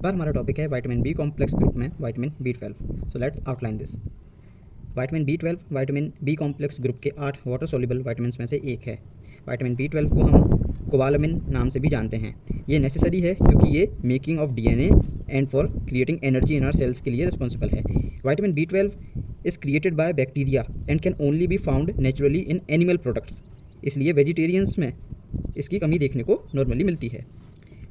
बार हमारा टॉपिक है vitamin B complex group में vitamin B12। So let's outline this. Vitamin B12 vitamin B complex group के 8 water soluble vitamins में से एक है। विटामिन B12 को हम कोबालामिन नाम से भी जानते हैं। ये नेसेसरी है क्योंकि ये making of DNA and for creating energy in our cells के लिए रिस्पॉन्सिबल है। Vitamin B12 is created by bacteria and can only be found naturally in animal products, इसलिए वेजिटेरियंस में इसकी कमी देखने को नॉर्मली मिलती है।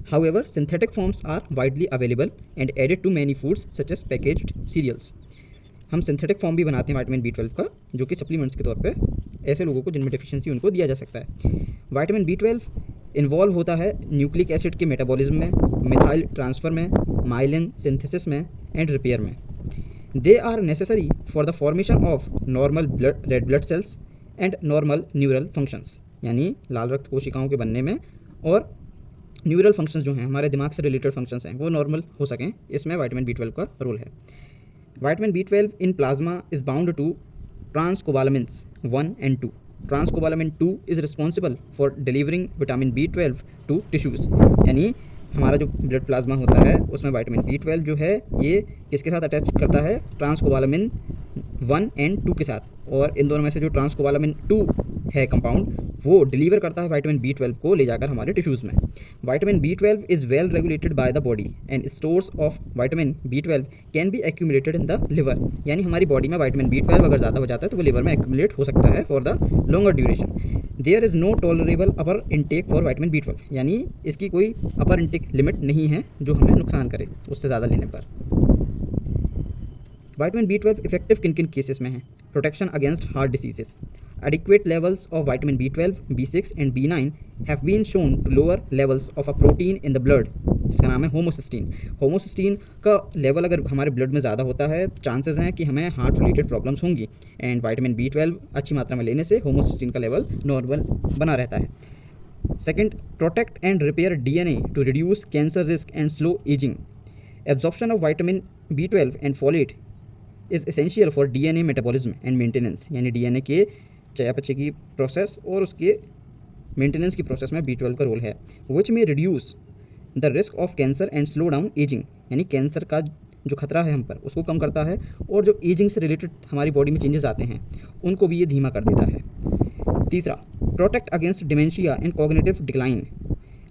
However, synthetic forms are widely available and added to many foods such as packaged cereals. हम synthetic form भी बनाते हैं विटामिन B12 का, जो कि सप्लीमेंट्स के तौर पे ऐसे लोगों को जिनमें डेफिशिएंसी उनको दिया जा सकता है। विटामिन B12 इन्वॉल्व होता है न्यूक्लिक एसिड के मेटाबॉलिज्म में, मिथाइल ट्रांसफ़र में, माइलिन सिंथेसिस में एंड रिपेयर में। They are necessary for the formation of normal red blood cells and normal neural functions, यानी लाल रक्त कोशिकाओं के बनने में और न्यूरल फंक्शंस जो हैं, हमारे दिमाग से रिलेटेड फंक्शंस हैं, वो नॉर्मल हो सकें, इसमें विटामिन B12 का रोल है। Vitamin B12 in plasma is bound to transcobalamins 1 and 2। Transcobalamin 2 is responsible for delivering vitamin B12 to tissues, यानी हमारा जो ब्लड प्लाज्मा होता है उसमें विटामिन B12 जो है ये किसके साथ अटैच करता है, ट्रांसकोबालामिन 1 and 2 के साथ, और इन दोनों में से जो ट्रांसकोबालामिन 2 है कंपाउंड, वो डिलीवर करता है विटामिन B12 को ले जाकर हमारे टिश्यूज़ में। Vitamin B12 is well regulated by the body and stores of vitamin B12 can be accumulated in the liver, यानी हमारी बॉडी में विटामिन B12 अगर ज़्यादा हो जाता है तो वो लिवर में एक्यूमुलेट हो सकता है for the longer duration. There is no tolerable upper intake for vitamin B12, यानी इसकी कोई अपर इंटेक लिमिट नहीं है जो हमें नुकसान करे उससे ज़्यादा लेने पर। विटामिन B12 इफेक्टिव किन किन केसेस में है? Protection against heart diseases. Adequate levels of vitamin B12, B6 and B9 have been shown to lower levels of a protein in the blood जिसका नाम है होमोसिस्टीन। होमोसिस्टीन का लेवल अगर हमारे ब्लड में ज़्यादा होता है, चांसेस हैं कि हमें हार्ट रिलेटेड प्रॉब्लम्स होंगी, एंड विटामिन B12 अच्छी मात्रा में लेने से होमोसिस्टीन का लेवल नॉर्मल बना रहता है। Second, protect and repair DNA to reduce cancer risk and slow ageing. Absorption of vitamin B12 and folate is essential for DNA metabolism and maintenance, यानी DNA के चयापचय की प्रोसेस और उसके मेंटेनेंस की प्रोसेस में B12 का रोल है। विच में reduce the risk of cancer and slow down ageing, यानी कैंसर का जो खतरा है हम पर उसको कम करता है, और जो एजिंग से रिलेटेड हमारी बॉडी में चेंजेस आते हैं उनको भी ये धीमा कर देता है। तीसरा, protect against dementia and cognitive decline.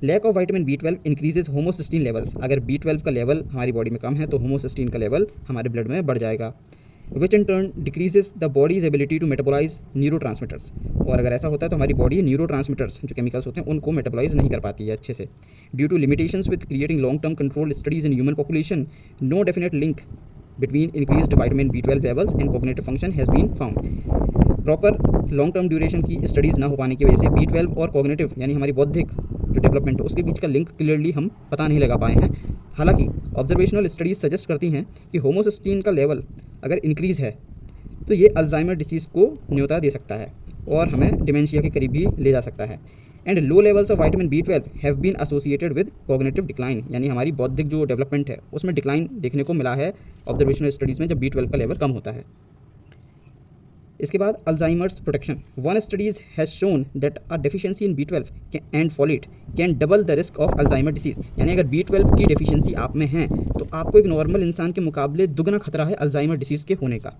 Lack of vitamin B12 increases homocysteine levels. अगर B12 का लेवल हमारी बॉडी में कम है तो होमोसिस्टीन का लेवल हमारे ब्लड में बढ़ जाएगा, which in turn decreases the body's ability to metabolise neurotransmitters. और अगर ऐसा होता है तो हमारी बॉडी न्यूरोट्रांसमीटर्स जो केमिकल्स होते हैं उनको मेटाबोलाइज नहीं कर पाती है अच्छे से। Due to limitations with creating long term control studies in human population, no definite link between increased vitamin B12 levels and cognitive function has been found. Proper long term duration की studies ना हो पाने की वजह से B12 और cognitive यानी हमारी बौद्धिक जो डेवलपमेंट है उसके बीच का लिंक क्लियरली हम पता नहीं लगा पाए हैं। हालांकि ऑब्जर्वेशनल स्टडीज़ सजेस्ट करती हैं कि होमोसिस्टीन का लेवल अगर इंक्रीज़ है तो ये अल्जाइमर डिसीज़ को न्योता दे सकता है और हमें डिमेंशिया के करीब भी ले जा सकता है। And low levels of vitamin B12 have been associated with cognitive decline, यानी हमारी बौद्धिक जो डेवलपमेंट है उसमें डिक्लाइन देखने को मिला है ऑब्जर्वेशनल स्टडीज़ में जब B12 का लेवल कम होता है। इसके बाद Alzheimer's protection. One studies has shown that a deficiency in B12 and folate can double the risk of Alzheimer disease, यानी अगर B12 की डेफिशिएंसी आप में है तो आपको एक नॉर्मल इंसान के मुकाबले दुगना खतरा है अल्जाइमर डिसीज़ के होने का।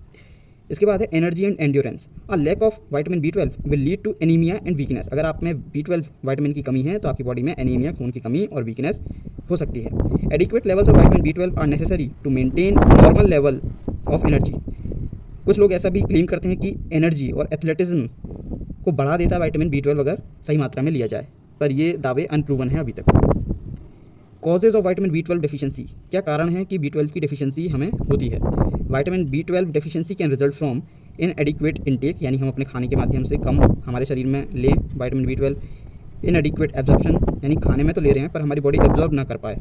इसके बाद है energy and endurance. A lack of vitamin B12 will lead to anaemia and weakness. अगर आप में B12 विटामिन की कमी है तो आपकी बॉडी में एनीमिया, खून की कमी और वीकनेस हो सकती है। Adequate levels of vitamin B12 are necessary to maintain normal level of energy. कुछ लोग ऐसा भी क्लेम करते हैं कि एनर्जी और एथलेटिज्म को बढ़ा देता है विटामिन B12 अगर सही मात्रा में लिया जाए, पर ये दावे अनप्रूवन है अभी तक। Causes of vitamin B12 deficiency. क्या कारण है कि B12 की डेफिशिएंसी हमें होती है? Vitamin B12 deficiency can result from इनएडिक्वेट intake, यानी हम अपने खाने के माध्यम से कम हमारे शरीर में लें विटामिन B12। इनएडिक्वेट एब्जॉर्प्शन, यानी खाने में तो ले रहे हैं पर हमारी बॉडी एब्जॉर्ब ना कर पाए।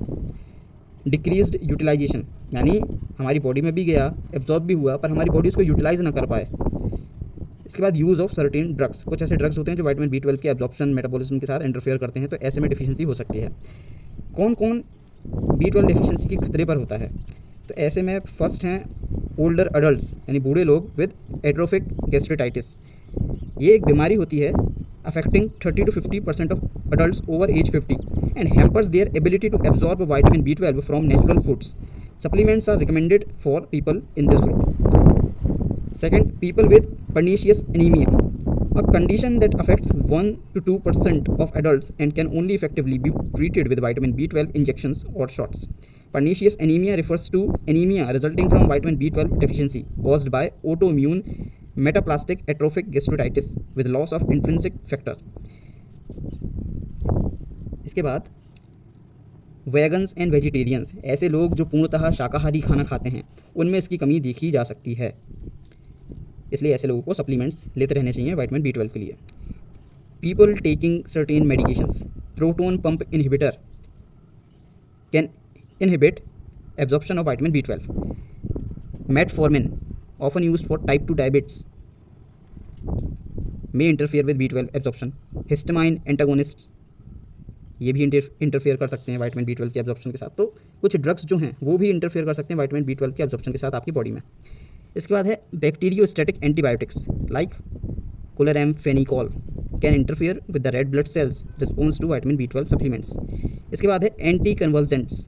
डिक्रीज्ड यूटिलाइजेशन, यानी हमारी बॉडी में भी गया, एब्जॉर्ब भी हुआ, पर हमारी बॉडी उसको यूटिलाइज ना कर पाए। इसके बाद यूज़ ऑफ सर्टेन ड्रग्स। कुछ ऐसे ड्रग्स होते हैं जो विटामिन B12 के एब्जॉर्प्शन मेटाबॉलिज्म के साथ इंटरफेयर करते हैं, तो ऐसे में डेफिशिएंसी हो सकती है। कौन कौन B12 डेफिशिएंसी के खतरे पर होता है? तो ऐसे में फर्स्ट हैं ओल्डर अडल्ट्स, यानी बूढ़े लोग विद एट्रोफिक गैस्ट्रिटाइटिस। ये एक बीमारी होती है affecting 30 to 50% of adults over age 50। and hampers their ability to absorb vitamin B12 from natural foods. Supplements are recommended for people in this group. Second, people with pernicious anemia, a condition that affects 1 to 2% of adults and can only effectively be treated with vitamin B12 injections or shots. Pernicious anemia refers to anemia resulting from vitamin B12 deficiency caused by autoimmune metaplastic atrophic gastritis with loss of intrinsic factor. इसके बाद vegans and vegetarians, ऐसे लोग जो पूर्णतः शाकाहारी खाना खाते हैं, उनमें इसकी कमी देखी जा सकती है, इसलिए ऐसे लोगों को सप्लीमेंट्स लेते रहने चाहिए विटामिन B12 के लिए. People taking certain medications, proton pump inhibitor can inhibit absorption of vitamin B12. Metformin, often used for type 2 diabetes, may interfere with B12 absorption. Histamine antagonists, ये भी इंटरफेयर कर सकते हैं विटामिन B12 के absorption के साथ. तो कुछ ड्रग्स जो हैं वो भी इंटरफेयर कर सकते हैं विटामिन B12 के एब्जॉर्प्शन के साथ आपकी बॉडी में. इसके बाद है bacteriostatic antibiotics like chloramphenicol can interfere with the red blood cells response to vitamin B12 supplements. इसके बाद है एंटी कन्वल्जेंट्स,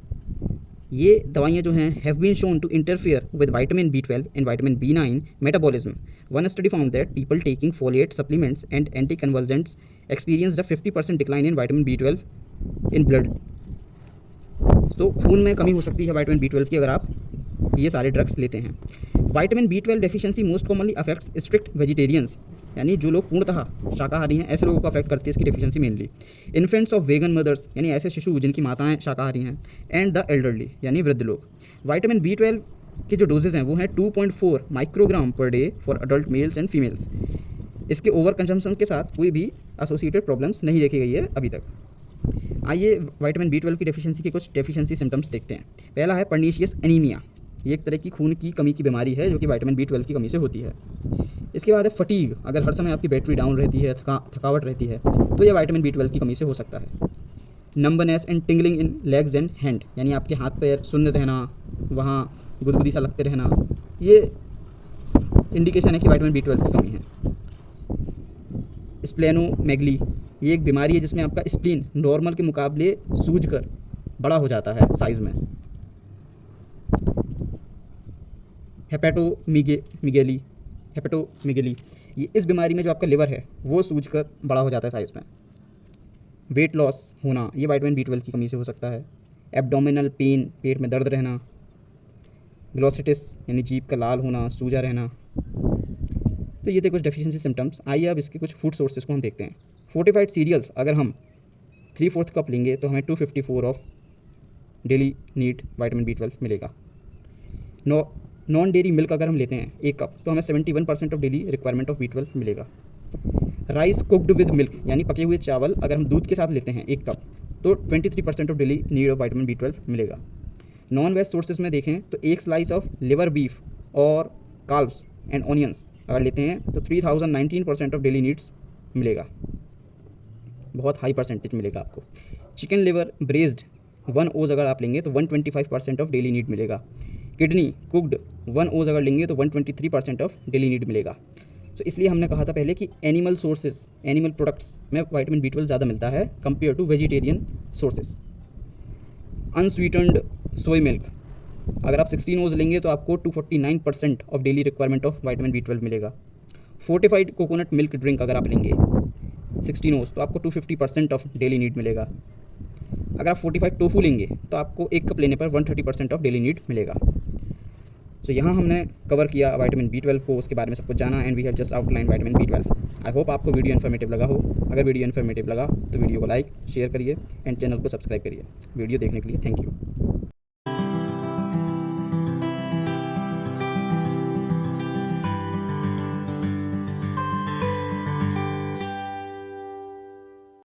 ये दवाइयाँ जो हैं have been shown to interfere with vitamin B12 and vitamin B9 metabolism. One study found that people taking folate supplements and anticonvulsants experienced a 50% decline in vitamin B12 in blood. तो खून में कमी हो सकती है vitamin B12 की अगर आप ये सारे ड्रग्स लेते हैं. Vitamin B12 deficiency most commonly affects strict vegetarians, यानी जो लोग पूर्णतः शाकाहारी हैं, ऐसे लोगों को अफेक्ट करती है इसकी deficiency mainly. Infants of vegan mothers, यानी ऐसे शिशु जिनकी माताएं शाकाहारी हैं, एंड द एल्डरली, यानी वृद्ध लोग. विटामिन B12 के जो डोजेज हैं वो हैं 2.4 microgram per day for adult mails and females. इसके ओवर कंजम्पशन के साथ कोई भी एसोसिएटेड प्रॉब्लम्स नहीं देखी गई है अभी तक. आइए विटामिन B12 की डेफिशिएंसी के कुछ डेफिशिएंसी सिम्टम्स देखते हैं. पहला है पर्नीशियस एनीमिया, ये एक तरह की खून की कमी की बीमारी है जो कि विटामिन B12 की कमी से होती है. इसके बाद है फटीग, अगर हर समय आपकी बैटरी डाउन रहती है, थकावट रहती है, तो यह विटामिन B12 की कमी से हो सकता है. Numbness and tingling in legs and hand, यानी आपके हाथ पैर सुन्न रहना, वहाँ गुदगुदी सा लगते रहना, ये इंडिकेशन है कि विटामिन B12 की कमी है. स्प्लेनोमेगली, ये एक बीमारी है जिसमें आपका स्प्लीन नॉर्मल के मुकाबले सूज कर बड़ा हो जाता है साइज़ में. हेपेटोमीगेली, ये इस बीमारी में जो आपका लिवर है वो सूज कर बड़ा हो जाता है साइज़ में. वेट लॉस होना, ये विटामिन B12 की कमी से हो सकता है. एब्डोमिनल पेन, पेट में दर्द रहना. ग्लोसिटिस, यानी जीभ का लाल होना, सूजा रहना. तो ये थे कुछ डेफिशिएंसी सिम्टम्स. आइए अब इसके कुछ फूड सोर्सेज को हम देखते हैं. फोर्टिफाइड सीरियल्स, अगर हम 3/4 कप लेंगे तो हमें 254 of daily need vitamin B12 मिलेगा. नॉन डेयरी मिल्क अगर हम लेते हैं 1 कप तो हमें 71% of daily requirement of B12 मिलेगा. राइस कुक्ड विद मिल्क, यानी पके हुए चावल अगर हम दूध के साथ लेते हैं 1 कप तो 23% of daily need of vitamin B12 मिलेगा. नॉन वेज सोर्सेज में देखें तो एक स्लाइस ऑफ लिवर बीफ और काल्व्स एंड ऑनियंस अगर लेते हैं तो 3019% ऑफ डेली नीड्स मिलेगा. बहुत हाई परसेंटेज मिलेगा आपको. चिकन लिवर ब्रेस्ड 1 ओज अगर आप लेंगे तो 125% ऑफ डेली नीड मिलेगा. किडनी कुक्ड 1 ओज अगर लेंगे तो 123% ऑफ डेली नीड मिलेगा. तो इसलिए हमने कहा था पहले कि एनिमल सोर्सेज, एनिमल प्रोडक्ट्स में विटामिन B12 ज़्यादा मिलता है compare to vegetarian sources. Unsweetened soy milk, अगर आप 16 ओज लेंगे तो आपको 249% ऑफ daily requirement of vitamin B12 मिलेगा. फोर्टिफाइड कोकोनट मिल्क ड्रिंक अगर आप लेंगे 16 ओज तो आपको 250% ऑफ डेली नीड मिलेगा. अगर आप फोर्टिफाइड टोफू लेंगे तो आपको 1 कप लेने पर 130% ऑफ डेली नीड मिलेगा. तो यहाँ हमने कवर किया विटामिन B12 को, उसके बारे में सब कुछ जाना, and we have just outline vitamin B12. I hope आपको वीडियो इन्फॉर्मेटिव लगा हो. अगर वीडियो इन्फॉर्मेटिव लगा तो वीडियो को लाइक शेयर करिए एंड चैनल को सब्सक्राइब करिए. वीडियो देखने के लिए थैंक यू.